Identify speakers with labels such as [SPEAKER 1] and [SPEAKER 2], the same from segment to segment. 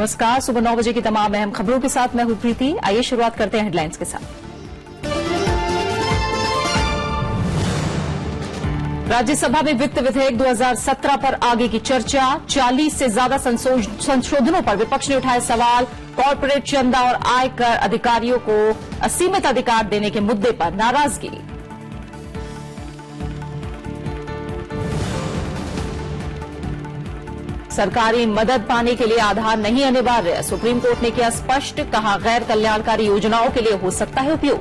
[SPEAKER 1] नमस्कार। सुबह 9 बजे की तमाम अहम खबरों के साथ मैं हूं प्रीति। आइए शुरुआत करते हैं हेडलाइंस के साथ। राज्यसभा में वित्त विधेयक 2017 पर आगे की चर्चा। 40 से ज्यादा संशोधनों पर विपक्ष ने उठाए सवाल। कॉर्पोरेट चंदा और आयकर अधिकारियों को असीमित अधिकार देने के मुद्दे पर नाराजगी। सरकारी मदद पाने के लिए आधार नहीं अनिवार्य, सुप्रीम कोर्ट ने किया स्पष्ट। कहा, गैर कल्याणकारी योजनाओं के लिए हो सकता है उपयोग।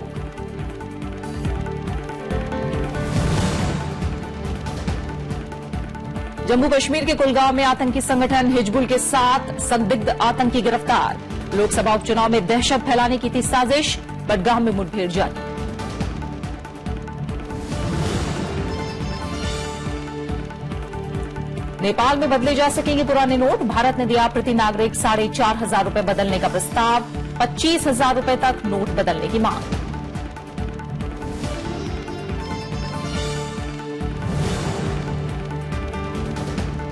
[SPEAKER 1] जम्मू कश्मीर के कुलगांव में आतंकी संगठन हिजबुल के 7 संदिग्ध आतंकी गिरफ्तार। लोकसभा उपचुनाव में दहशत फैलाने की थी साजिश, बडगाम में मुठभेड़ जारी। नेपाल में बदले जा सकेंगे पुराने नोट। भारत ने दिया प्रति नागरिक 4,500 रुपए बदलने का प्रस्ताव। 25,000 रुपए तक नोट बदलने की मांग।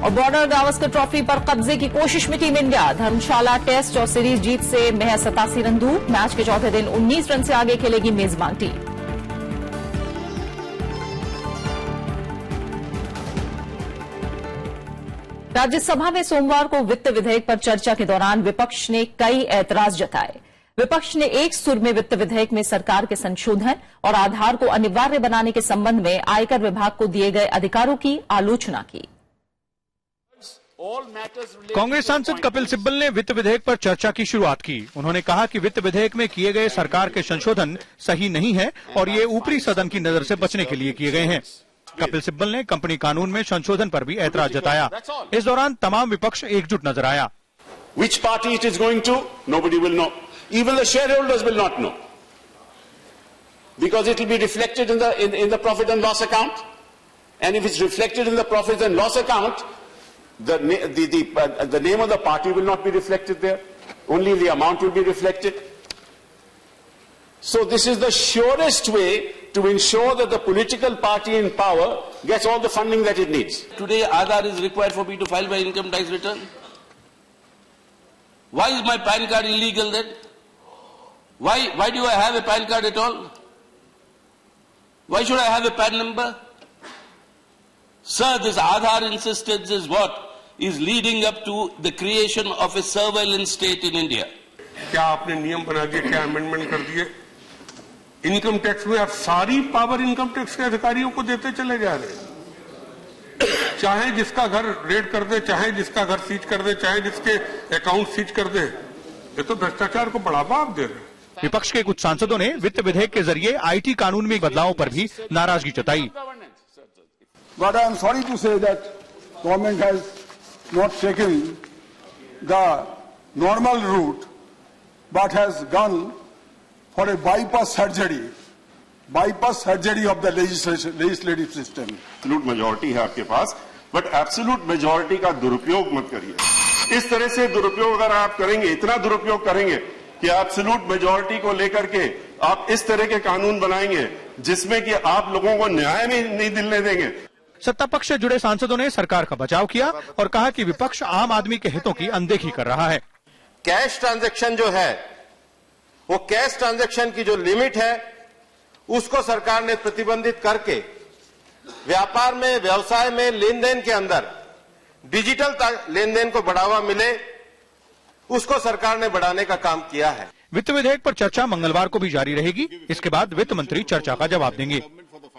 [SPEAKER 1] और बॉर्डर गावस्कर ट्रॉफी पर कब्जे की कोशिश में टीम इंडिया। धर्मशाला टेस्ट और सीरीज जीत से महज 87 रन दूर। मैच के चौथे दिन 19 रन से आगे खेलेगी मेजबान टीम। राज्यसभा में सोमवार को वित्त विधेयक पर चर्चा के दौरान विपक्ष ने कई ऐतराज जताए। विपक्ष ने एक सुर में वित्त विधेयक में सरकार के संशोधन और आधार को अनिवार्य बनाने के संबंध में आयकर विभाग को दिए गए अधिकारों की आलोचना की।
[SPEAKER 2] कांग्रेस सांसद कपिल सिब्बल ने वित्त विधेयक पर चर्चा की शुरुआत की। उन्होंने कहा कि वित्त विधेयक में किए गए सरकार के संशोधन सही नहीं है और ये ऊपरी सदन की नजर से बचने के लिए किए गए हैं। कपिल सिब्बल ने कंपनी कानून में संशोधन पर भी ऐतराज जताया। इस दौरान तमाम विपक्ष एकजुट नजर आया।
[SPEAKER 3] Which party it is going to, nobody will know. Even the shareholders will not know, because it will be reflected in the profit and loss account. And if it's reflected in the profit and loss account, the name of the party will not be reflected there. Only the amount will be reflected. So this is the surest way to ensure that the political party in power gets all the funding that it needs.
[SPEAKER 4] Today Aadhaar is required for me to file my income tax return. Why is my PAN card illegal then? Why do I have a PAN card at all? Why should I have a PAN number? Sir, this Aadhaar insistence is what is leading up to the creation of a surveillance state in India.
[SPEAKER 5] क्या आपने नियम बना दिए, क्या amendment कर दिए? Income tax में आप सारी पावर इनकम टैक्स के अधिकारियों को देते चले जा रहे हैं। चाहे जिसका घर रेड कर दे, चाहे जिसका घर सीज कर दे, चाहे जिसके अकाउंट सीज कर दे। ये तो भ्रष्टाचार को बढ़ावा आप दे रहे हैं।
[SPEAKER 2] विपक्ष के कुछ सांसदों ने वित्त विधेयक के जरिए आईटी कानून में बदलावों पर भी नाराजगी जताई।
[SPEAKER 6] But I am sorry to say that government has not taken the normal route, but has gone for a bypass surgery of the legislative system.
[SPEAKER 3] Absolute majority है आपके पास, but absolute majority का दुरुपयोग मत करिए। इस तरह से दुरुपयोग अगर आप करेंगे, इतना दुरुपयोग करेंगे कि absolute majority को लेकर के आप इस तरह के कानून बनाएंगे जिसमें कि आप लोगों को न्याय भी नहीं दिलने देंगे।
[SPEAKER 2] सत्ता पक्ष से जुड़े सांसदों ने सरकार का बचाव किया और कहा कि विपक्ष आम आदमी के हितों की अनदेखी कर रहा है।
[SPEAKER 7] कैश ट्रांजैक्शन जो है, वो कैश ट्रांजैक्शन की जो लिमिट है उसको सरकार ने प्रतिबंधित करके व्यापार में, व्यवसाय में, लेन देन के अंदर डिजिटल लेन देन को बढ़ावा मिले, उसको सरकार ने बढ़ाने का काम किया है।
[SPEAKER 2] वित्त विधेयक पर चर्चा मंगलवार को भी जारी रहेगी। इसके बाद वित्त मंत्री चर्चा का जवाब देंगे।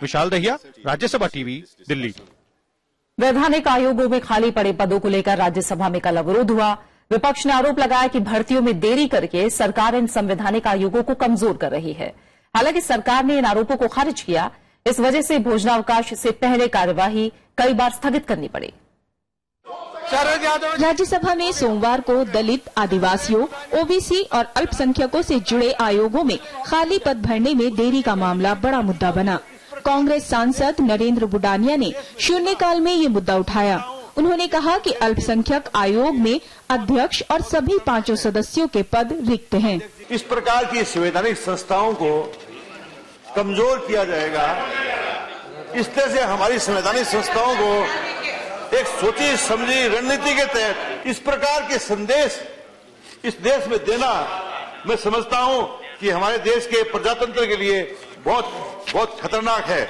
[SPEAKER 2] विशाल दहिया, राज्यसभा टीवी, दिल्ली।
[SPEAKER 1] वैधानिक आयोगों में खाली पड़े पदों को लेकर राज्यसभा में कल अवरोध हुआ। विपक्ष ने आरोप लगाया कि भर्तियों में देरी करके सरकार इन संवैधानिक आयोगों को कमजोर कर रही है। हालांकि सरकार ने इन आरोपों को खारिज किया। इस वजह से भोजनावकाश से पहले कार्यवाही कई बार स्थगित करनी पड़ी।
[SPEAKER 8] राज्यसभा में सोमवार को दलित, आदिवासियों, ओबीसी और अल्पसंख्यकों से जुड़े आयोगों में खाली पद भरने में देरी का मामला बड़ा मुद्दा बना। कांग्रेस सांसद नरेंद्र बुडानिया ने शून्यकाल में ये मुद्दा उठाया। उन्होंने कहा कि अल्पसंख्यक आयोग में अध्यक्ष और सभी 5 सदस्यों के पद रिक्त हैं।
[SPEAKER 9] इस प्रकार की संवैधानिक संस्थाओं को कमजोर किया जाएगा। इस तरह से हमारी संवैधानिक संस्थाओं को एक सोची समझी रणनीति के तहत इस प्रकार के संदेश इस देश में देना, मैं समझता हूं कि हमारे देश के प्रजातंत्र के लिए बहुत बहुत खतरनाक है।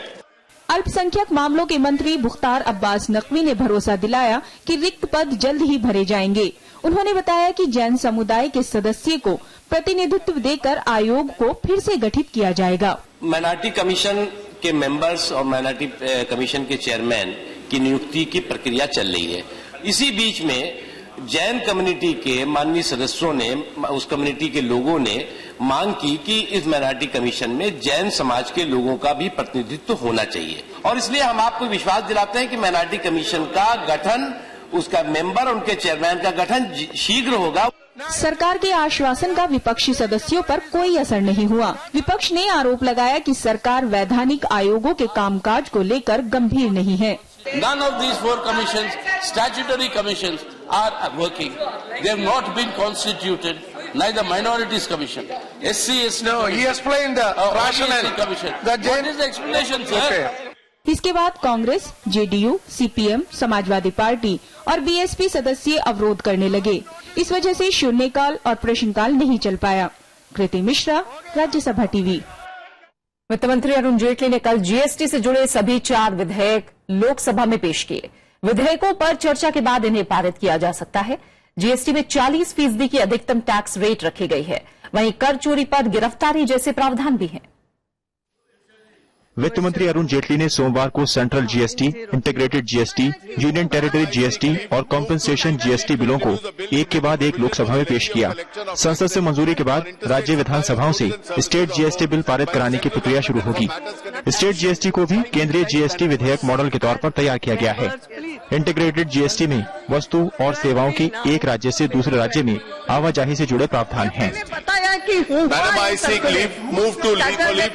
[SPEAKER 8] अल्पसंख्यक मामलों के मंत्री मुख्तार अब्बास नकवी ने भरोसा दिलाया कि रिक्त पद जल्द ही भरे जाएंगे। उन्होंने बताया कि जैन समुदाय के सदस्य को प्रतिनिधित्व देकर आयोग को फिर से गठित किया जाएगा।
[SPEAKER 4] माइनॉरिटी कमीशन के मेंबर्स और माइनॉरिटी कमीशन के चेयरमैन की नियुक्ति की प्रक्रिया चल रही है। इसी बीच में जैन कम्युनिटी के माननीय सदस्यों ने, उस कम्युनिटी के लोगों ने मांग की कि इस माइनॉरिटी कमीशन में जैन समाज के लोगों का भी प्रतिनिधित्व होना चाहिए, और इसलिए हम आपको विश्वास दिलाते हैं कि माइनॉरिटी कमीशन का गठन, उसका मेंबर, उनके चेयरमैन का गठन शीघ्र होगा।
[SPEAKER 8] सरकार के आश्वासन का विपक्षी सदस्यों पर कोई असर नहीं हुआ। विपक्ष ने आरोप लगाया कि सरकार वैधानिक आयोगों के कामकाज को लेकर गंभीर नहीं है।
[SPEAKER 4] None of these 4 commissions, statutory commissions, are working. They have not been constituted. Neither Minorities Commission, SC, ST.
[SPEAKER 10] No, he explained the rationale.
[SPEAKER 4] Commission. What is the explanation, sir?
[SPEAKER 10] Okay.
[SPEAKER 8] इसके बाद Congress, JDU, CPM, Samajwadi party और BSP सदस्य अवरोध करने लगे। इस वजह से शून्यकाल और प्रश्नकाल नहीं चल पाया। कृति मिश्रा, राज्यसभा टीवी।
[SPEAKER 1] वित्त मंत्री अरुण जेटली ने कल जीएसटी से जुड़े सभी 4 विधेयक लोकसभा में पेश किए। विधेयकों पर चर्चा के बाद इन्हें पारित किया जा सकता है। जीएसटी में 40% की अधिकतम टैक्स रेट रखी गई है। वहीं कर चोरी पर गिरफ्तारी जैसे प्रावधान भी हैं।
[SPEAKER 11] वित्त मंत्री अरुण जेटली ने सोमवार को central GST, integrated GST, union territory GST और कॉम्पेंसेशन जीएसटी बिलों को एक के बाद एक लोकसभा में पेश किया। संसद से मंजूरी के बाद राज्य विधानसभाओं से स्टेट जीएसटी बिल पारित कराने की प्रक्रिया शुरू होगी। स्टेट जीएसटी को भी केंद्रीय जीएसटी विधेयक मॉडल के तौर पर तैयार किया गया है। इंटीग्रेटेड जीएसटी में वस्तु और सेवाओं की एक राज्य से दूसरे राज्य में आवाजाही से जुड़े प्रावधान हैं।
[SPEAKER 12] Madam, I seek move to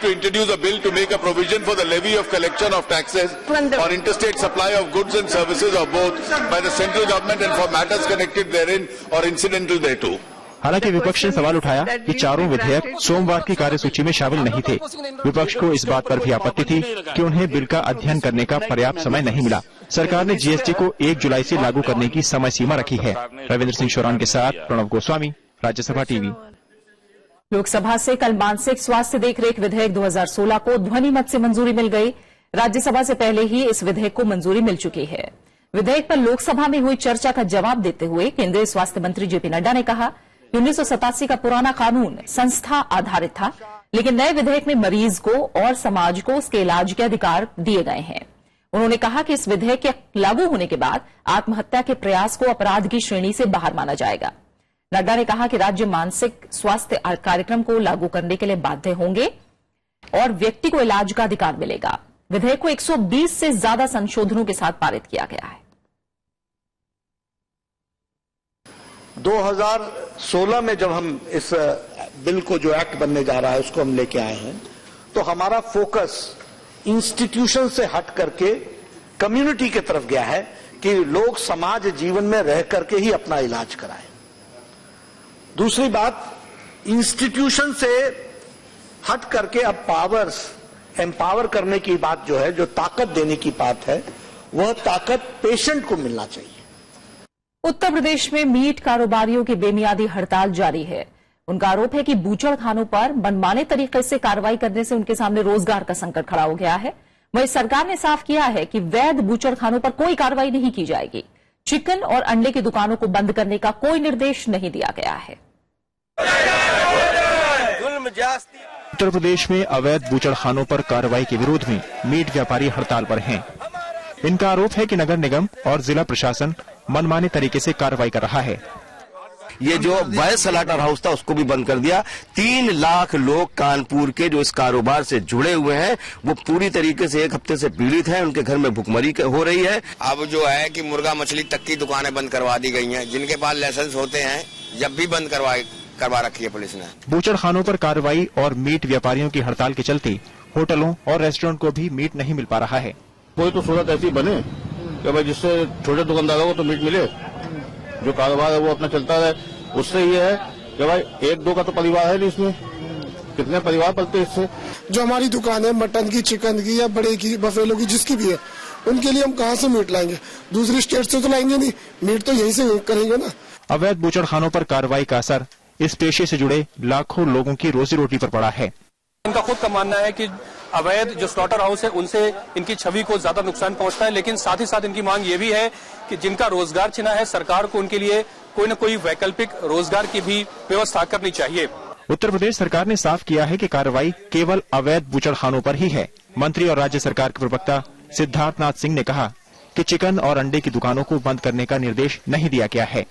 [SPEAKER 12] introduce a bill to make a provision for the levy of collection of taxes on interstate supply of goods and services or both by the central government and for matters connected therein or incidental thereto.
[SPEAKER 11] हालांकि विपक्ष ने सवाल उठाया कि चारों विधेयक सोमवार की कार्यसूची में शामिल नहीं थे। विपक्ष को इस बात पर भी आपत्ति थी कि उन्हें बिल का अध्ययन करने का पर्याप्त समय नहीं मिला। सरकार ने जीएसटी को 1 जुलाई से लागू करने की समय सीमा रखी है। रविंद्र सिंह शोरान के साथ प्रणव गोस्वामी, राज्यसभा टीवी।
[SPEAKER 1] लोकसभा से कल मानसिक स्वास्थ्य देखरेख विधेयक 2016 को ध्वनि मत से मंजूरी मिल गई। राज्यसभा से पहले ही इस विधेयक को मंजूरी मिल चुकी है। विधेयक पर लोकसभा में हुई चर्चा का जवाब देते हुए केंद्रीय स्वास्थ्य मंत्री जेपी नड्डा ने कहा कि 1987 का पुराना कानून संस्था आधारित था, लेकिन नए विधेयक में मरीज को और समाज को उसके इलाज के अधिकार दिए गए हैं। उन्होंने कहा कि इस विधेयक के लागू होने के बाद आत्महत्या के प्रयास को अपराध की श्रेणी से बाहर माना जाएगा। नड्डा ने कहा कि राज्य मानसिक स्वास्थ्य कार्यक्रम को लागू करने के लिए बाध्य होंगे और व्यक्ति को इलाज का अधिकार मिलेगा। विधेयक को 120 से ज्यादा संशोधनों के साथ पारित किया गया है।
[SPEAKER 13] 2016 में जब हम इस बिल को जो एक्ट बनने जा रहा है उसको हम लेके आए हैं, तो हमारा फोकस इंस्टीट्यूशन से हट करके कम्युनिटी की तरफ गया है कि लोग समाज जीवन में रह करके ही अपना इलाज कराएं। दूसरी बात, इंस्टीट्यूशन से हट करके अब पावर्स एम्पावर करने की बात जो है, जो ताकत देने की बात है, वह ताकत पेशेंट को मिलना चाहिए।
[SPEAKER 1] उत्तर प्रदेश में मीट कारोबारियों की बेमियादी हड़ताल जारी है। उनका आरोप है कि बूचड़खानों पर मनमाने तरीके से कार्रवाई करने से उनके सामने रोजगार का संकट खड़ा हो गया है। वहीं सरकार ने साफ किया है कि वैध बूचड़खानों पर कोई कार्रवाई नहीं की जाएगी। चिकन और अंडे की दुकानों को बंद करने का कोई निर्देश नहीं दिया गया है।
[SPEAKER 11] उत्तर प्रदेश में अवैध बूचड़खानों पर कार्रवाई के विरोध में मीट व्यापारी हड़ताल पर हैं। इनका आरोप है कि नगर निगम और जिला प्रशासन मनमाने तरीके से कार्रवाई कर रहा है।
[SPEAKER 14] ये जो वैध स्लॉटर हाउस था उसको भी बंद कर दिया। 3 लाख लोग कानपुर के जो इस कारोबार से जुड़े हुए हैं वो पूरी तरीके से 1 हफ्ते से पीड़ित हैं। उनके घर में भुखमरी हो रही है।
[SPEAKER 15] अब जो है कि मुर्गा मछली तक की दुकानें बंद करवा दी गई हैं। जिनके पास लाइसेंस होते हैं जब भी बंद करवा रखी है पुलिस ने।
[SPEAKER 11] बूचड़खानों पर कार्रवाई और मीट व्यापारियों की हड़ताल के चलते होटलों और रेस्टोरेंट को भी मीट नहीं मिल पा रहा है।
[SPEAKER 9] कोई तो सूरत ऐसी बने कि भाई जिससे छोटे दुकानदारों को तो मीट मिले, जो कारोबार है वो अपना चलता रहे। उससे ये है कि भाई 1-2 का तो परिवार है नहीं, इसमें कितने परिवार पलते हैं इससे।
[SPEAKER 16] जो हमारी दुकान है मटन की, चिकन की या बड़े की, बफेलो की, जिसकी भी है, उनके लिए हम कहाँ से मीट लाएंगे? दूसरी स्टेट से तो लाएंगे नहीं, मीट तो यहीं से करेंगे ना।
[SPEAKER 11] अवैध बूचड़खानों पर कार्रवाई का असर इस पेशे से जुड़े लाखों लोगों की रोजी रोटी पर पड़ा है।
[SPEAKER 17] इनका खुद का मानना है कि अवैध जो स्लॉटर हाउस है उनसे इनकी छवि को ज्यादा नुकसान पहुंचता है, लेकिन साथ ही साथ इनकी मांग ये भी है कि जिनका रोजगार छिना है सरकार को उनके लिए कोई न कोई वैकल्पिक रोजगार की भी व्यवस्था करनी चाहिए।
[SPEAKER 11] उत्तर प्रदेश सरकार ने साफ किया है कि कार्रवाई केवल अवैध बूचड़खानों पर ही है। मंत्री और राज्य सरकार के प्रवक्ता सिद्धार्थनाथ सिंह ने कहा कि चिकन और अंडे की दुकानों को बंद करने का निर्देश नहीं दिया गया है।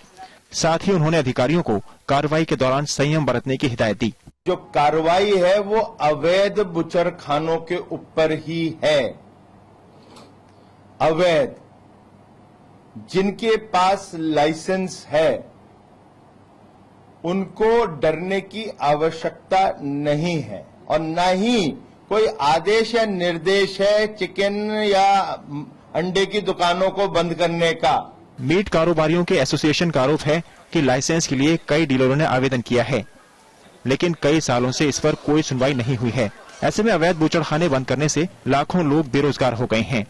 [SPEAKER 11] साथ ही उन्होंने अधिकारियों को कार्रवाई के दौरान संयम बरतने की हिदायत दी।
[SPEAKER 18] जो कार्रवाई है वो अवैध बुचड़खानों के ऊपर ही है। अवैध जिनके पास लाइसेंस है उनको डरने की आवश्यकता नहीं है और न ही कोई आदेश या निर्देश है चिकन या अंडे की दुकानों को बंद करने का।
[SPEAKER 11] मीट कारोबारियों के एसोसिएशन का आरोप है कि लाइसेंस के लिए कई डीलरों ने आवेदन किया है, लेकिन कई सालों से इस पर कोई सुनवाई नहीं हुई है। ऐसे में अवैध बूचड़खाने बंद करने से लाखों लोग बेरोजगार हो गए हैं।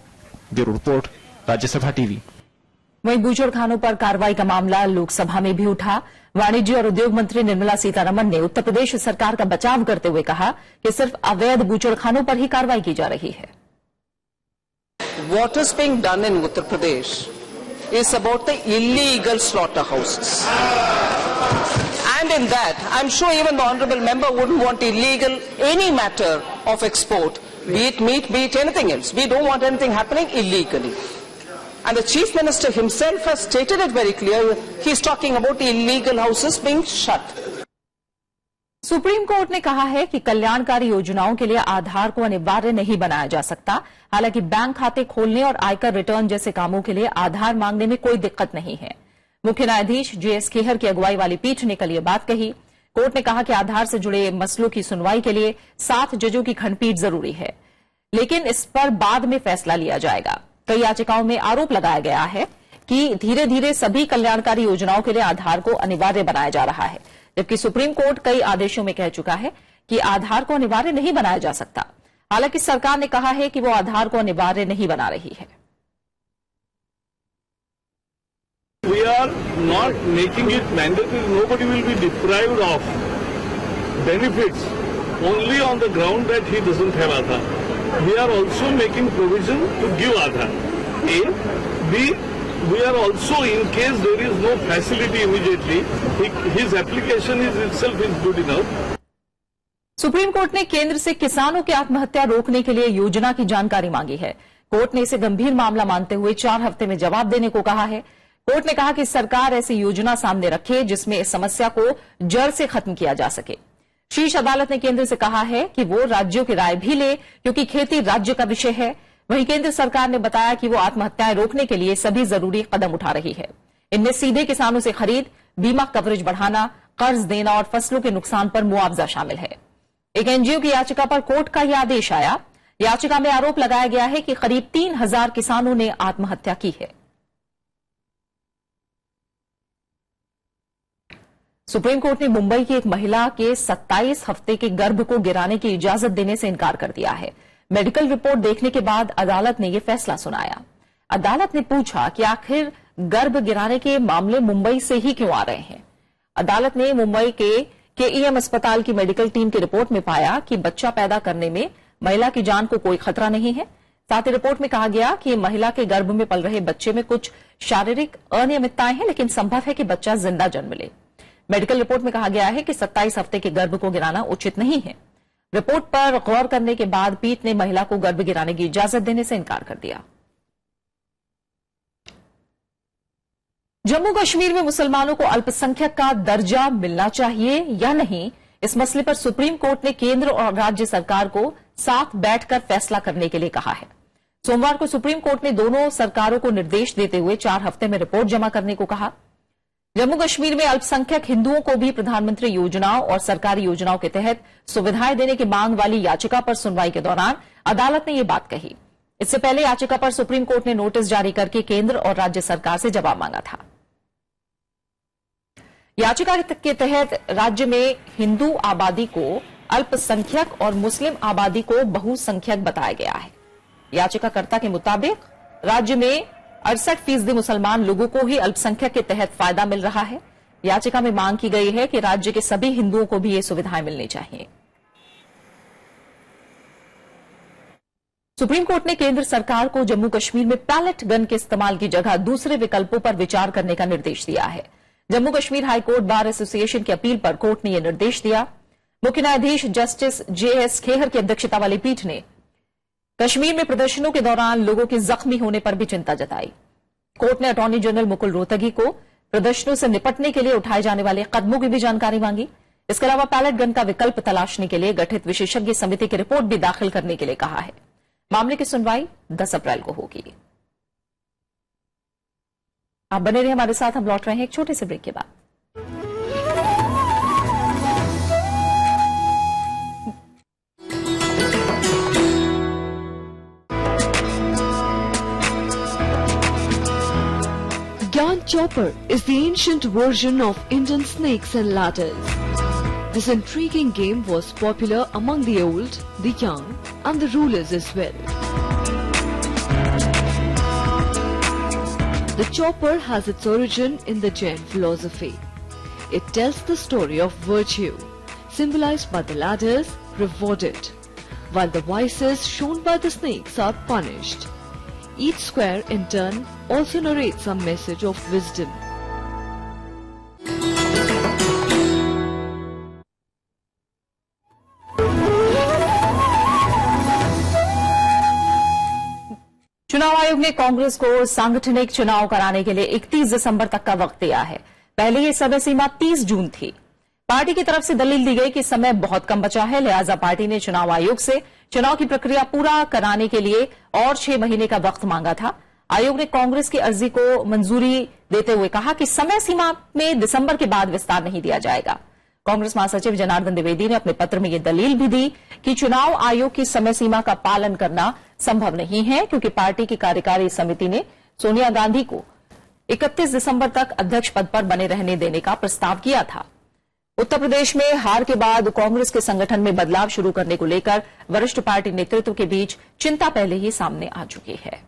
[SPEAKER 11] Bureau report, Rajya Sabha TV.
[SPEAKER 1] वहीं बूचड़खानों पर कार्रवाई का मामला लोकसभा में भी उठा। वाणिज्य और उद्योग मंत्री निर्मला सीतारमण ने उत्तर प्रदेश सरकार का बचाव करते हुए कहा कि सिर्फ अवैध बूचड़खानों पर ही कार्रवाई की जा रही है।
[SPEAKER 19] What is being done in Uttar Pradesh is about the illegal slaughterhouses. And in that, I'm sure even the honourable member wouldn't want illegal any matter of export, be it meat, be it anything else. We don't want anything happening illegally. And the Chief Minister himself has stated it very clear. He's talking about illegal houses being shut.
[SPEAKER 1] Supreme court ने कहा है कि कल्याणकारी योजनाओं के लिए आधार को अनिवार्य नहीं बनाया जा सकता। हालांकि बैंक खाते खोलने और आयकर रिटर्न जैसे कामों के लिए आधार मांगने में कोई दिक्कत नहीं है। मुख्य न्यायाधीश JS खेहर की अगुवाई वाली पीठ ने कल ये बात कही। कोर्ट ने कहा कि आधार से जुड़े मसलों की सुनवाई के लिए 7 जजों की खंडपीठ जरूरी है, लेकिन इस पर बाद में फैसला लिया जाएगा। कई याचिकाओं में आरोप लगाया गया है कि धीरे धीरे सभी कल्याणकारी योजनाओं के लिए आधार को अनिवार्य बनाया जा रहा है, जबकि सुप्रीम कोर्ट कई आदेशों में कह चुका है कि आधार को अनिवार्य नहीं बनाया जा सकता। हालांकि सरकार ने कहा है कि वो आधार को अनिवार्य नहीं बना रही है।
[SPEAKER 20] We are not making it mandatory. Nobody will be deprived of benefits only on the ground that he doesn't have Aadhaar. We are also making provision to give Aadhaar. A. B. We are also, in case there is no facility immediately, his application is itself is good enough.
[SPEAKER 1] Supreme court ने केंद्र से किसानों की आत्महत्या रोकने के लिए योजना की जानकारी मांगी है। कोर्ट ने इसे गंभीर मामला मानते हुए 4 हफ्ते में जवाब देने को कहा है। कोर्ट ने कहा कि सरकार ऐसी योजना सामने रखे जिसमें इस समस्या को जड़ से खत्म किया जा सके। शीर्ष अदालत ने केंद्र से कहा है कि वो राज्यों की राय भी ले, क्योंकि खेती राज्य का विषय है। वहीं केंद्र सरकार ने बताया कि वो आत्महत्याएं रोकने के लिए सभी जरूरी कदम उठा रही है। इनमें सीधे किसानों से खरीद, बीमा कवरेज बढ़ाना, कर्ज देना और फसलों के नुकसान पर मुआवजा शामिल है। एक एनजीओ की याचिका पर कोर्ट का यह आदेश आया। याचिका में आरोप लगाया गया है कि करीब 3000 किसानों ने आत्महत्या की है। सुप्रीम कोर्ट ने मुंबई की एक महिला के 27 हफ्ते के गर्भ को गिराने की इजाजत देने से इनकार कर दिया है। मेडिकल रिपोर्ट देखने के बाद अदालत ने यह फैसला सुनाया। अदालत ने पूछा कि आखिर गर्भ गिराने के मामले मुंबई से ही क्यों आ रहे हैं। अदालत ने मुंबई के KEM अस्पताल की मेडिकल टीम की रिपोर्ट में पाया कि बच्चा पैदा करने में महिला की जान को कोई खतरा नहीं है। साथ ही रिपोर्ट में कहा गया कि महिला के गर्भ में पल रहे बच्चे में कुछ शारीरिक अनियमितताएं हैं, लेकिन संभव है कि बच्चा जिंदा जन्म ले। मेडिकल रिपोर्ट में कहा गया है कि 27 हफ्ते के गर्भ को गिराना उचित नहीं है। रिपोर्ट पर गौर करने के बाद पीठ ने महिला को गर्भ गिराने की इजाजत देने से इनकार कर दिया। जम्मू कश्मीर में मुसलमानों को अल्पसंख्यक का दर्जा मिलना चाहिए या नहीं, इस मसले पर सुप्रीम कोर्ट ने केंद्र और राज्य सरकार को साथ बैठकर फैसला करने के लिए कहा है। सोमवार को सुप्रीम कोर्ट ने दोनों सरकारों को निर्देश देते हुए 4 हफ्ते में रिपोर्ट जमा करने को कहा। जम्मू कश्मीर में अल्पसंख्यक हिंदुओं को भी प्रधानमंत्री योजनाओं और सरकारी योजनाओं के तहत सुविधाएं देने की मांग वाली याचिका पर सुनवाई के दौरान अदालत ने यह बात कही। इससे पहले याचिका पर सुप्रीम कोर्ट ने नोटिस जारी करके केंद्र और राज्य सरकार से जवाब मांगा था। याचिका के तहत राज्य में हिंदू आबादी को अल्पसंख्यक और मुस्लिम आबादी को बहुसंख्यक बताया गया है। याचिकाकर्ता के मुताबिक राज्य में 68% मुसलमान लोगों को ही अल्पसंख्यक के तहत फायदा मिल रहा है, याचिका में मांग की गई है कि राज्य के सभी हिंदुओं को भी ये सुविधाएं मिलनी चाहिए। सुप्रीम कोर्ट ने केंद्र सरकार को जम्मू कश्मीर में पैलेट गन के इस्तेमाल की जगह दूसरे विकल्पों पर विचार करने का निर्देश दिया है। Jammu Kashmir high court bar association की अपील पर कोर्ट ने यह निर्देश दिया। मुख्य न्यायाधीश जस्टिस जेएस खेहर की अध्यक्षता वाली पीठ ने कश्मीर में प्रदर्शनों के दौरान लोगों के जख्मी होने पर भी चिंता जताई। कोर्ट ने अटॉर्नी जनरल मुकुल रोहतगी को प्रदर्शनों से निपटने के लिए उठाए जाने वाले कदमों की भी जानकारी मांगी। इसके अलावा पैलेट गन का विकल्प तलाशने के लिए गठित विशेषज्ञ समिति की रिपोर्ट भी दाखिल करने के लिए कहा है। मामले की सुनवाई 10 अप्रैल को होगी। आप बने रहे हमारे साथ, हम लौट रहे हैं एक छोटे से ब्रेक के बाद।
[SPEAKER 21] Gyan Chopper is the ancient version of Indian snakes and ladders. This intriguing game was popular among the old, the young and the rulers as well. The chopper has its origin in the Jain philosophy. It tells the story of virtue, symbolized by the ladders, rewarded, while the vices shown by the snakes are punished. Each square in turn also narrates some message of wisdom.
[SPEAKER 1] चुनाव आयोग ने कांग्रेस को सांगठनिक चुनाव कराने के लिए 31 दिसंबर तक का वक्त दिया है। पहले ये समय सीमा 30 जून थी। पार्टी की तरफ से दलील दी गई कि समय बहुत कम बचा है, लिहाजा पार्टी ने चुनाव आयोग से चुनाव की प्रक्रिया पूरा कराने के लिए और 6 महीने का वक्त मांगा था। आयोग ने कांग्रेस की अर्जी को मंजूरी देते हुए कहा कि समय सीमा में दिसंबर के बाद विस्तार नहीं दिया जाएगा। कांग्रेस महासचिव जनार्दन द्विवेदी ने अपने पत्र में यह दलील भी दी कि चुनाव आयोग की समय सीमा का पालन करना संभव नहीं है, क्योंकि पार्टी की कार्यकारी समिति ने सोनिया गांधी को 31 दिसंबर तक अध्यक्ष पद पर बने रहने देने का प्रस्ताव किया था। उत्तर प्रदेश में हार के बाद कांग्रेस के संगठन में बदलाव शुरू करने को लेकर वरिष्ठ पार्टी नेतृत्व के बीच चिंता पहले ही सामने आ चुकी है।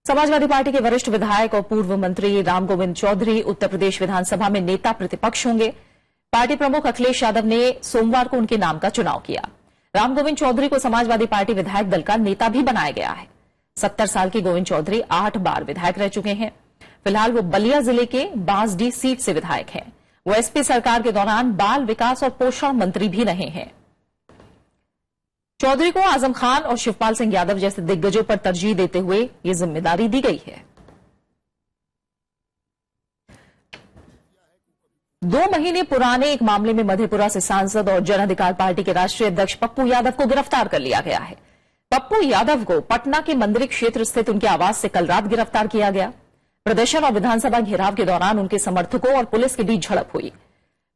[SPEAKER 1] समाजवादी पार्टी के वरिष्ठ विधायक और पूर्व मंत्री रामगोविंद चौधरी उत्तर प्रदेश विधानसभा में नेता प्रतिपक्ष होंगे। पार्टी प्रमुख अखिलेश यादव ने सोमवार को उनके नाम का चुनाव किया। रामगोविंद चौधरी को समाजवादी पार्टी विधायक दल का नेता भी बनाया गया है। 70 साल के गोविंद चौधरी 8 बार विधायक रह चुके हैं। फिलहाल वो बलिया जिले के बांसडीह सीट से विधायक हैं। वो एसपी सरकार के दौरान बाल विकास और पोषण मंत्री भी रहे हैं। चौधरी को आजम खान और शिवपाल सिंह यादव जैसे दिग्गजों पर तरजीह देते हुए ये जिम्मेदारी दी गई है। 2 महीने पुराने एक मामले में मधेपुरा से सांसद और जन अधिकार पार्टी के राष्ट्रीय अध्यक्ष पप्पू यादव को गिरफ्तार कर लिया गया है। पप्पू यादव को पटना के मंदिर क्षेत्र स्थित उनके आवास से कल रात गिरफ्तार किया गया। प्रदर्शन और विधानसभा घेराव के दौरान उनके समर्थकों और पुलिस के बीच झड़प हुई।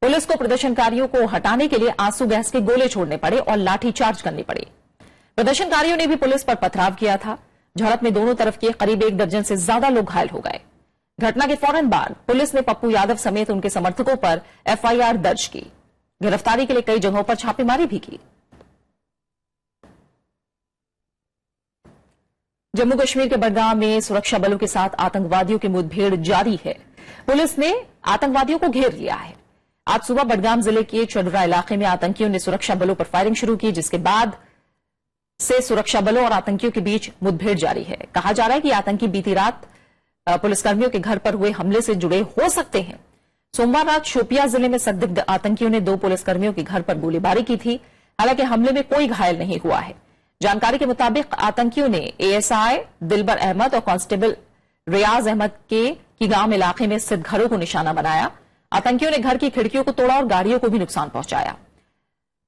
[SPEAKER 1] पुलिस को प्रदर्शनकारियों को हटाने के लिए आंसू गैस के गोले छोड़ने पड़े और लाठीचार्ज करनी पड़ी। प्रदर्शनकारियों ने भी पुलिस पर पथराव किया था। झड़प में दोनों तरफ के करीब 1 दर्जन से ज्यादा लोग घायल हो गए। घटना के फौरन बाद पुलिस ने पप्पू यादव समेत उनके समर्थकों पर एफआईआर दर्ज की। गिरफ्तारी के लिए कई जगहों पर छापेमारी भी की। जम्मू कश्मीर के बडगाम में सुरक्षा बलों के साथ आतंकवादियों की मुठभेड़ जारी है। पुलिस ने आतंकवादियों को घेर लिया है। आज सुबह बडगाम जिले के चडुरा इलाके में आतंकियों ने सुरक्षा बलों पर फायरिंग शुरू की, जिसके बाद से सुरक्षा बलों और आतंकियों के बीच मुठभेड़ जारी है। कहा जा रहा है कि आतंकी बीती रात पुलिसकर्मियों के घर पर हुए हमले से जुड़े हो सकते हैं। सोमवार रात शोपिया जिले में संदिग्ध आतंकियों ने 2 पुलिसकर्मियों के घर पर गोलीबारी की थी। हालांकि हमले में कोई घायल नहीं हुआ है। जानकारी के मुताबिक आतंकियों ने एएसआई दिलबर अहमद और कांस्टेबल रियाज अहमद के कीगाम इलाके में स्थित घरों को निशाना बनाया। आतंकियों ने घर की खिड़कियों को तोड़ा और गाड़ियों को भी नुकसान पहुंचाया।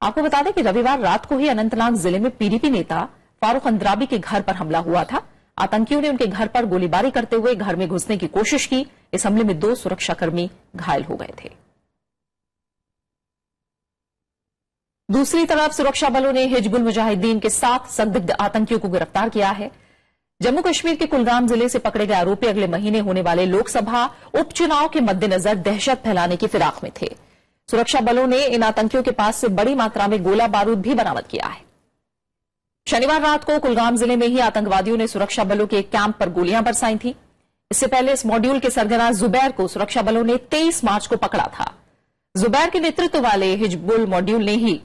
[SPEAKER 1] आपको बता दें कि रविवार रात को ही अनंतनाग जिले में पीडीपी नेता फारूक अंद्राबी के घर पर हमला हुआ था। आतंकियों ने उनके घर पर गोलीबारी करते हुए घर में घुसने की कोशिश की। इस हमले में 2 सुरक्षाकर्मी घायल हो गए थे। दूसरी तरफ सुरक्षा बलों ने हिजबुल मुजाहिदीन के 7 संदिग्ध आतंकियों को गिरफ्तार किया है। जम्मू कश्मीर के कुलगाम जिले से पकड़े गए आरोपी अगले महीने होने वाले लोकसभा उपचुनाव के मद्देनजर दहशत फैलाने की फिराक में थे। सुरक्षा बलों ने इन आतंकियों के पास से बड़ी मात्रा में गोला बारूद भी बरामद किया है। शनिवार रात को कुलगाम जिले में ही आतंकवादियों ने सुरक्षा बलों के एक कैंप पर गोलियां बरसाई थी। इससे पहले इस मॉड्यूल के सरगना जुबैर को सुरक्षा बलों ने 23 मार्च को पकड़ा था। जुबैर के नेतृत्व वाले हिजबुल मॉड्यूल ने ही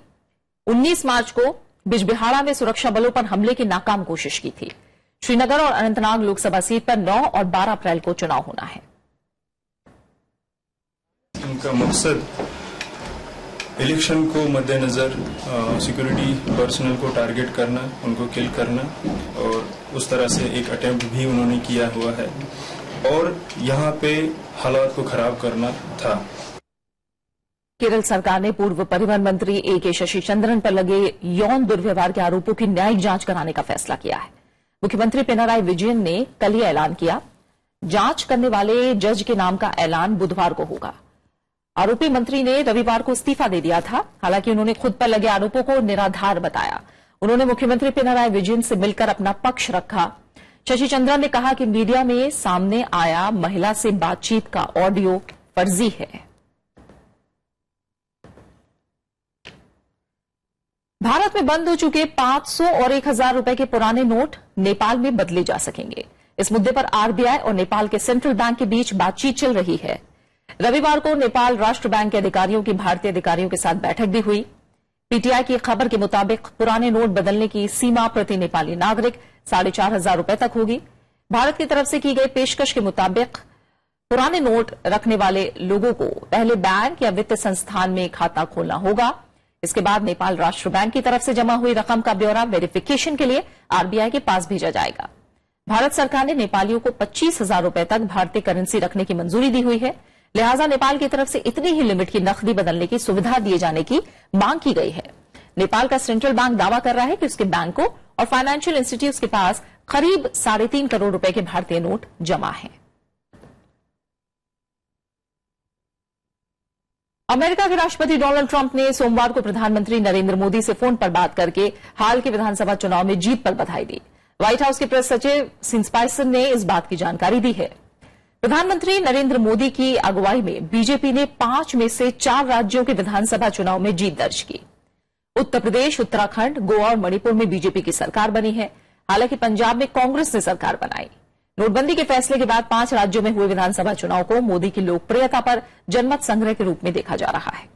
[SPEAKER 1] 19 मार्च को बिजबिहाड़ा में सुरक्षा बलों पर हमले की नाकाम कोशिश की थी। श्रीनगर और अनंतनाग लोकसभा सीट पर 9 और 12 अप्रैल को चुनाव होना है।
[SPEAKER 5] उनका मकसद इलेक्शन को मद्देनजर सिक्योरिटी पर्सनल को टारगेट करना, उनको किल करना और उस तरह से एक अटेम्प्ट भी उन्होंने किया हुआ है और यहाँ पे हालात को खराब करना था।
[SPEAKER 1] केरल सरकार ने पूर्व परिवहन मंत्री A.K. शशिचंद्रन पर लगे यौन दुर्व्यवहार के आरोपों की न्यायिक जांच कराने का फैसला किया है। मुख्यमंत्री पिनाराई विजयन ने कल यह ऐलान किया। जांच करने वाले जज के नाम का ऐलान बुधवार को होगा। आरोपी मंत्री ने रविवार को इस्तीफा दे दिया था। हालांकि उन्होंने खुद पर लगे आरोपों को निराधार बताया। उन्होंने मुख्यमंत्री पिनाराई विजयन से मिलकर अपना पक्ष रखा। शशिचंद्रन ने कहा कि मीडिया में सामने आया महिला से बातचीत का ऑडियो फर्जी है। भारत में बंद हो चुके 500 और 1000 रुपए के पुराने नोट नेपाल में बदले जा सकेंगे। इस मुद्दे पर आरबीआई और नेपाल के सेंट्रल बैंक के बीच बातचीत चल रही है। रविवार को नेपाल राष्ट्र बैंक के अधिकारियों की भारतीय अधिकारियों के साथ बैठक भी हुई। पीटीआई की खबर के मुताबिक पुराने नोट बदलने की सीमा प्रति नेपाली नागरिक 4500 रुपए तक होगी। भारत की तरफ से की गई पेशकश के मुताबिक पुराने नोट रखने वाले लोगों को पहले बैंक या वित्त संस्थान में खाता खोलना होगा। इसके बाद नेपाल राष्ट्र बैंक की तरफ से जमा हुई रकम का ब्यौरा वेरिफिकेशन के लिए आरबीआई के पास भेजा जाएगा। भारत सरकार ने नेपालियों को 25,000 रुपए तक भारतीय करेंसी रखने की मंजूरी दी हुई है। लिहाजा नेपाल की तरफ से इतनी ही लिमिट की नकदी बदलने की सुविधा दिए जाने की मांग की गई है। नेपाल का सेंट्रल बैंक दावा कर रहा है कि उसके बैंकों और फाइनेंशियल इंस्टीट्यूट्स के पास करीब 3.5 करोड़ रुपए के भारतीय नोट जमा हैं। अमेरिका के राष्ट्रपति डोनाल्ड ट्रंप ने सोमवार को प्रधानमंत्री नरेंद्र मोदी से फोन पर बात करके हाल के विधानसभा चुनाव में जीत पर बधाई दी। व्हाइट हाउस के प्रेस सचिव सीन स्पाइसर ने इस बात की जानकारी दी है। प्रधानमंत्री नरेंद्र मोदी की अगुवाई में बीजेपी ने 5 में से 4 राज्यों के विधानसभा चुनाव में जीत दर्ज की। उत्तर प्रदेश, उत्तराखंड, गोवा और मणिपुर में बीजेपी की सरकार बनी है। हालांकि पंजाब में कांग्रेस ने सरकार बनाई। नोटबंदी के फैसले के बाद 5 राज्यों में हुए विधानसभा चुनाव को मोदी की लोकप्रियता पर जनमत संग्रह के रूप में देखा जा रहा है।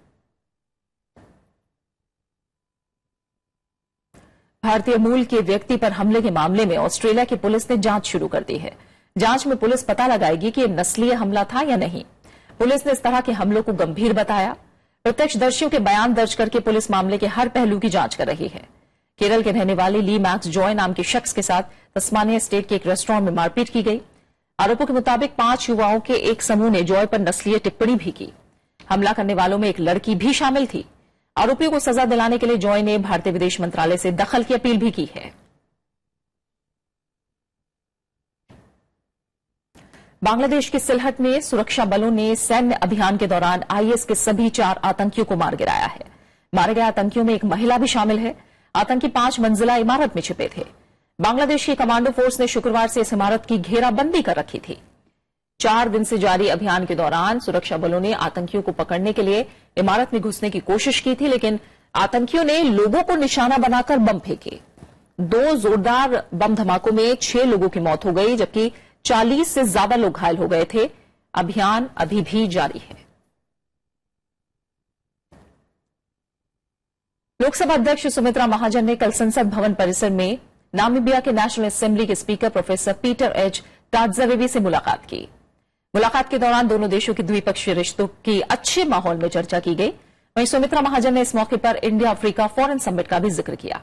[SPEAKER 1] भारतीय मूल के व्यक्ति पर हमले के मामले में ऑस्ट्रेलिया की पुलिस ने जांच शुरू कर दी है। जांच में पुलिस पता लगाएगी कि यह नस्लीय हमला था या नहीं। पुलिस ने इस तरह के हमलों को गंभीर बताया। प्रत्यक्षदर्शियों के बयान दर्ज करके पुलिस मामले के हर पहलू की जांच कर रही है। केरल के रहने वाले ली मैक्स जॉय नाम के शख्स के साथ तस्मानिया स्टेट के एक रेस्टोरेंट में मारपीट की गई। आरोपों के मुताबिक 5 युवाओं के एक समूह ने जॉय पर नस्लीय टिप्पणी भी की। हमला करने वालों में एक लड़की भी शामिल थी। आरोपियों को सजा दिलाने के लिए जॉय ने भारतीय विदेश मंत्रालय से दखल की अपील भी की है। बांग्लादेश के सिलहट में सुरक्षा बलों ने सैन्य अभियान के दौरान आईएस के सभी 4 आतंकियों को मार गिराया है। मारे गए आतंकियों में एक महिला भी शामिल है। आतंकी 5 मंजिला इमारत में छिपे थे। बांग्लादेश की कमांडो फोर्स ने शुक्रवार से इस इमारत की घेराबंदी कर रखी थी। 4 दिन से जारी अभियान के दौरान सुरक्षा बलों ने आतंकियों को पकड़ने के लिए इमारत में घुसने की कोशिश की थी, लेकिन आतंकियों ने लोगों को निशाना बनाकर बम फेंके। 2 जोरदार बम धमाकों में 6 लोगों की मौत हो गई, जबकि 40 से ज्यादा लोग घायल हो गए थे। अभियान अभी भी जारी है। लोकसभा अध्यक्ष सुमित्रा महाजन ने कल संसद भवन परिसर में नामीबिया के नेशनल असेंबली के स्पीकर प्रोफेसर पीटर एच टाटजारेवी से मुलाकात की। मुलाकात के दौरान दोनों देशों के द्विपक्षीय रिश्तों की अच्छे माहौल में चर्चा की गई। वहीं सुमित्रा महाजन ने इस मौके पर इंडिया अफ्रीका फॉरेन समिट का भी जिक्र किया।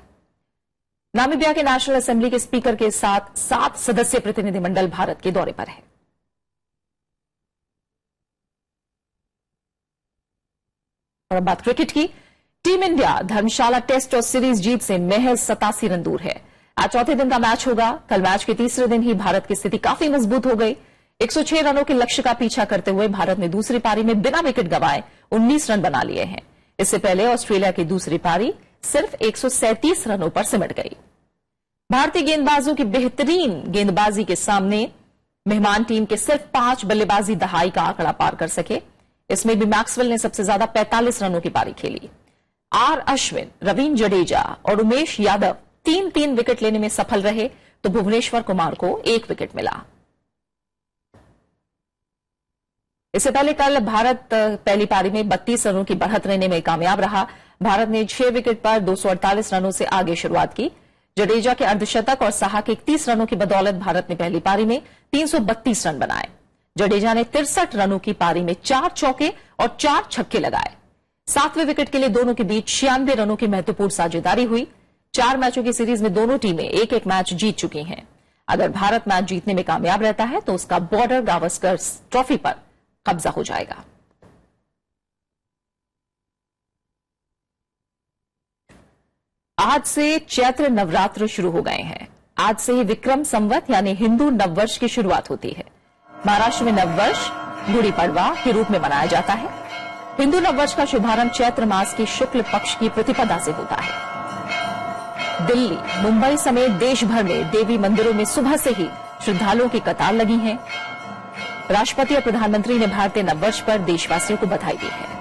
[SPEAKER 1] नामीबिया के नेशनल असेंबली के स्पीकर के साथ 7 सदस्यीय प्रतिनिधिमंडल भारत के दौरे पर है। और अब बात क्रिकेट की। टीम इंडिया धर्मशाला टेस्ट और सीरीज जीत से महज 87 रन दूर है। आज चौथे दिन का मैच होगा। कल मैच के तीसरे दिन ही भारत की स्थिति काफी मजबूत हो गई। 106 रनों के लक्ष्य का पीछा करते हुए भारत ने दूसरी पारी में बिना विकेट गंवाए 19 रन बना लिए हैं। इससे पहले ऑस्ट्रेलिया की दूसरी पारी सिर्फ 137 रनों पर सिमट गई। भारतीय गेंदबाजों की बेहतरीन गेंदबाजी के सामने मेहमान टीम के सिर्फ 5 बल्लेबाजी दहाई का आंकड़ा पार कर सके। इसमें भी मैक्सवेल ने सबसे ज्यादा 45 रनों की पारी खेली। आर अश्विन, रवींद्र जडेजा और उमेश यादव 3-3 विकेट लेने में सफल रहे, तो भुवनेश्वर कुमार को 1 विकेट मिला। इससे पहले कल भारत पहली पारी में 32 रनों की बढ़त लेने में कामयाब रहा। भारत ने 6 विकेट पर 248 रनों से आगे शुरुआत की। जडेजा के अर्धशतक और साहा के 31 रनों की बदौलत भारत ने पहली पारी में 332 रन बनाए। जडेजा ने 63 रनों की पारी में 4 चौके और 4 छक्के लगाए। 7वें विकेट के लिए दोनों के बीच 96 रनों की महत्वपूर्ण साझेदारी हुई। 4 मैचों की सीरीज में दोनों टीमें एक-एक मैच जीत चुकी हैं। अगर भारत मैच जीतने में कामयाब रहता है तो उसका बॉर्डर गावस्कर ट्रॉफी पर कब्जा हो जाएगा। आज से चैत्र नवरात्र शुरू हो गए हैं। आज से ही विक्रम संवत यानी हिंदू नववर्ष की शुरुआत होती है। महाराष्ट्र में नववर्ष गुड़ी पड़वा के रूप में मनाया जाता है। हिंदू नववर्ष का शुभारंभ चैत्र मास की शुक्ल पक्ष की प्रतिपदा से होता है। दिल्ली, मुंबई समेत देश भर में देवी मंदिरों में सुबह से ही श्रद्धालुओं की कतार लगी है। राष्ट्रपति और प्रधानमंत्री ने भारतीय नववर्ष पर देशवासियों को बधाई दी है।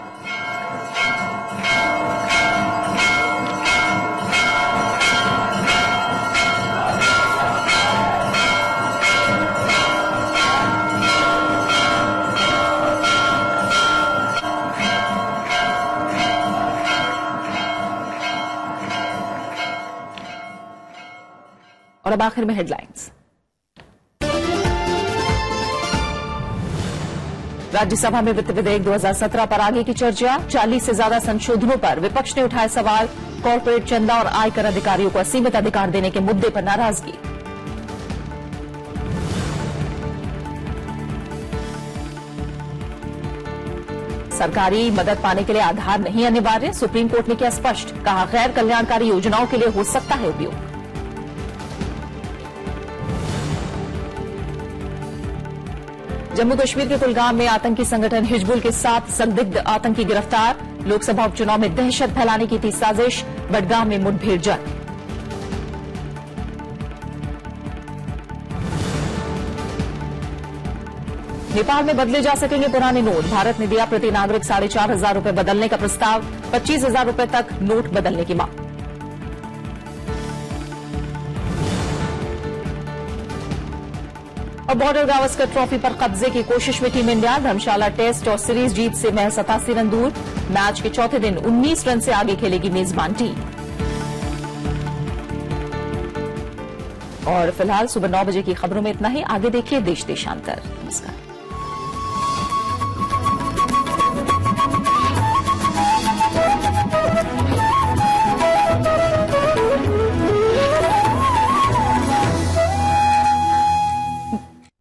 [SPEAKER 1] और अब आखिर में हेडलाइंस। राज्यसभा में वित्त विधेयक 2017 पर आगे की चर्चा। 40 से ज्यादा संशोधनों पर विपक्ष ने उठाए सवाल। कॉर्पोरेट चंदा और आयकर अधिकारियों को असीमित अधिकार देने के मुद्दे पर नाराजगी। सरकारी मदद पाने के लिए आधार नहीं अनिवार्य, सुप्रीम कोर्ट ने किया स्पष्ट। कहा गैर कल्याणकारी योजनाओं के लिए हो सकता है उपयोग। जम्मू कश्मीर के कुलगाम में आतंकी संगठन हिजबुल के 7 संदिग्ध आतंकी गिरफ्तार। लोकसभा उपचुनाव में दहशत फैलाने की थी साजिश। बडगाम में मुठभेड़ जंग। नेपाल में बदले जा सकेंगे पुराने नोट। भारत ने दिया प्रति नागरिक 4,500 रुपए बदलने का प्रस्ताव। 25,000 रुपए तक नोट बदलने की मांग। और बॉर्डर गावस्कर ट्रॉफी पर कब्जे की कोशिश में टीम इंडिया। धर्मशाला टेस्ट और सीरीज जीत से महज 87 रन दूर। मैच के चौथे दिन 19 रन से आगे खेलेगी मेजबान टीम। और फिलहाल सुबह 9 बजे की खबरों में इतना ही। आगे देखिए देश देशांतर।